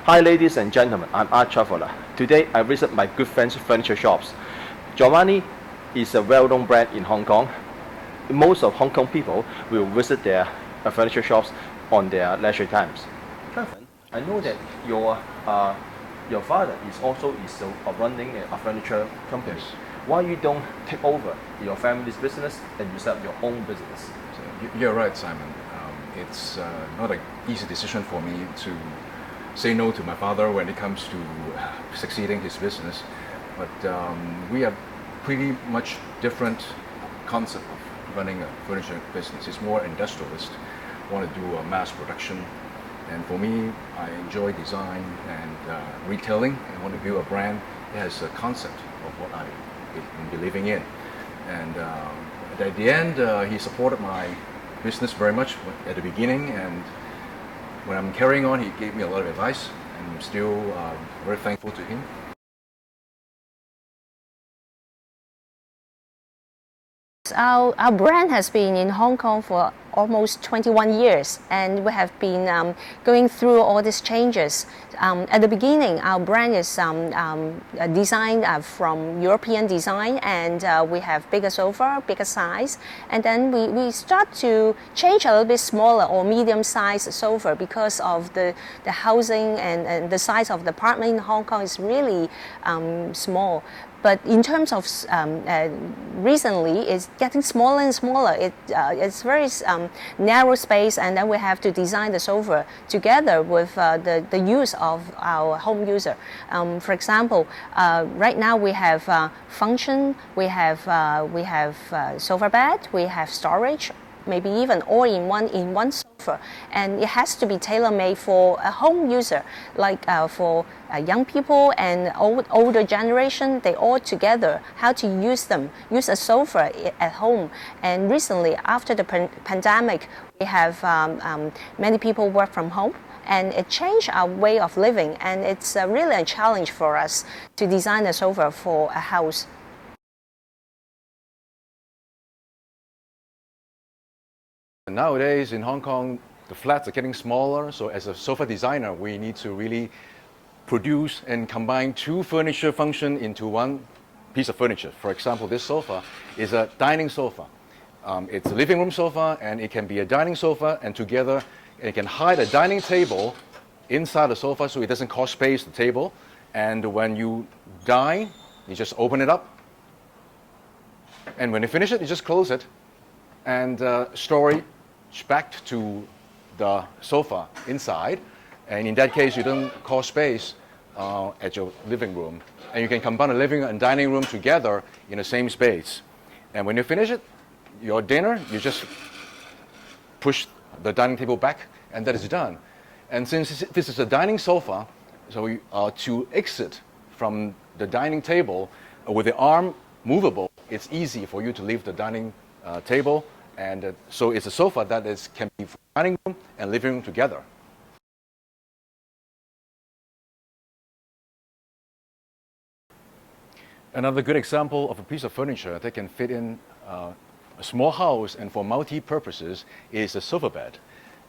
Hi ladies and gentlemen, I'm Art Traveler. Today I visit my good friend's furniture shops. GIORMANI is a well-known brand in Hong Kong. Most of Hong Kong people will visit their furniture shops on their leisure times. Kevin, I know that your father is also running a furniture company. Yes. Why you don't take over your family's business and you set up your own business? So you're right, Simon. It's not an easy decision for me to say no to my father when it comes to succeeding his business. But we have pretty much different concept of running a furniture business. It's more industrialist, want to do a mass production. And for me, I enjoy design and retailing. I want to build a brand that has a concept of what I am believing in. And at the end, he supported my business very much at the beginning. And when I'm carrying on, he gave me a lot of advice. And I'm still very thankful to him. Our brand has been in Hong Kong for almost 21 years, and we have been going through all these changes. At the beginning, our brand is designed from European design, and we have bigger sofa, bigger size, and then we start to change a little bit smaller or medium-sized sofa because of the housing and the size of the apartment in Hong Kong is really small. But in terms of recently, it's getting smaller and smaller. It's very narrow space, and then we have to design the sofa together with the use of our home user. For example, right now we have function, we have sofa bed, we have storage, maybe even all in one sofa, and it has to be tailor-made for a home user, like for young people and older generation. They all together how to use a sofa at home. And recently, after the pandemic, we have many people work from home, and it changed our way of living, and it's really a challenge for us to design a sofa for a house. Nowadays in Hong Kong, the flats are getting smaller, so as a sofa designer, we need to really produce and combine two furniture functions into one piece of furniture. For example, this sofa is a dining sofa. It's a living room sofa, and it can be a dining sofa, and together it can hide a dining table inside the sofa so it doesn't cost space, the table. And when you dine, you just open it up, and when you finish it, you just close it and store it back to the sofa inside, and in that case you don't cost space at your living room, and you can combine the living and dining room together in the same space. And when you finish it, your dinner, you just push the dining table back, and that is done. And since this is a dining sofa, so to exit from the dining table with the arm movable, it's easy for you to leave the dining table. And so it's a sofa that can be for dining room and living room together. Another good example of a piece of furniture that can fit in a small house and for multi-purposes is a sofa bed.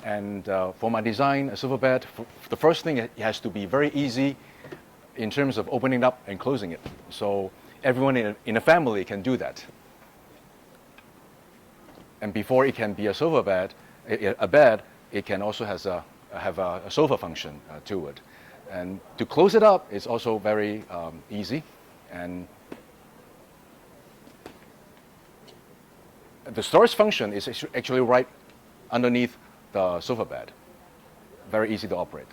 And for my design, a sofa bed, the first thing, it has to be very easy in terms of opening up and closing it. So everyone in a family can do that. And before it can be a sofa bed, it can also have a sofa function to it. And to close it up is also very easy. And the storage function is actually right underneath the sofa bed. Very easy to operate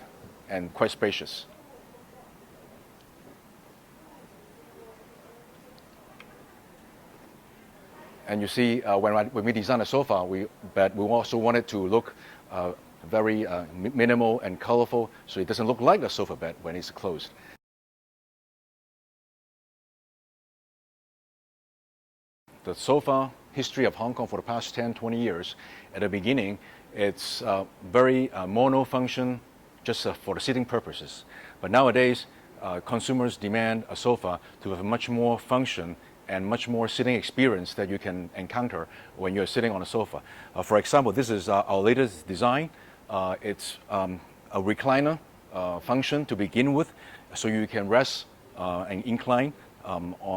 and quite spacious. And you see, when we design a sofa, we also want it to look very minimal and colorful, so it doesn't look like a sofa bed when it's closed. The sofa history of Hong Kong for the past 10, 20 years, at the beginning, it's very mono function, just for the sitting purposes. But nowadays, consumers demand a sofa to have much more function and much more sitting experience that you can encounter when you're sitting on a sofa. For example, this is our latest design. It's a recliner function to begin with, so you can rest and incline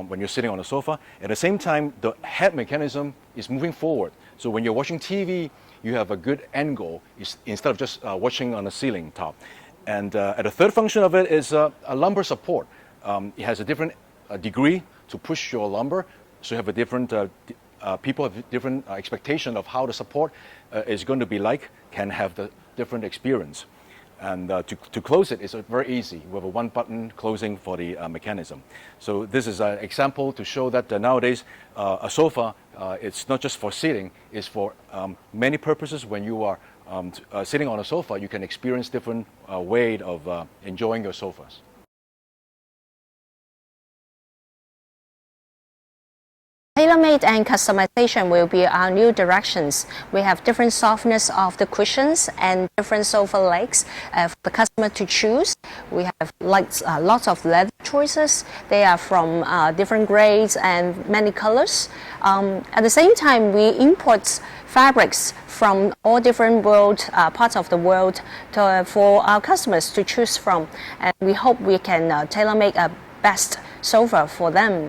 when you're sitting on a sofa. At the same time, the head mechanism is moving forward. So when you're watching TV, you have a good angle instead of just watching on the ceiling top. And the third function of it is a lumbar support. It has a different degree to push your lumbar, so you have a different people have different expectation of how the support is going to be like, can have the different experience. And to close it is very easy. We have a one-button closing for the mechanism. So this is an example to show that nowadays a sofa, it's not just for sitting, it's for many purposes. When you are sitting on a sofa, you can experience different way of enjoying your sofas. Tailor-made and customization will be our new directions. We have different softness of the cushions and different sofa legs for the customer to choose. We have lots of leather choices. They are from different grades and many colors. At the same time, we import fabrics from all different parts of the world for our customers to choose from. And we hope we can tailor-make a best sofa for them.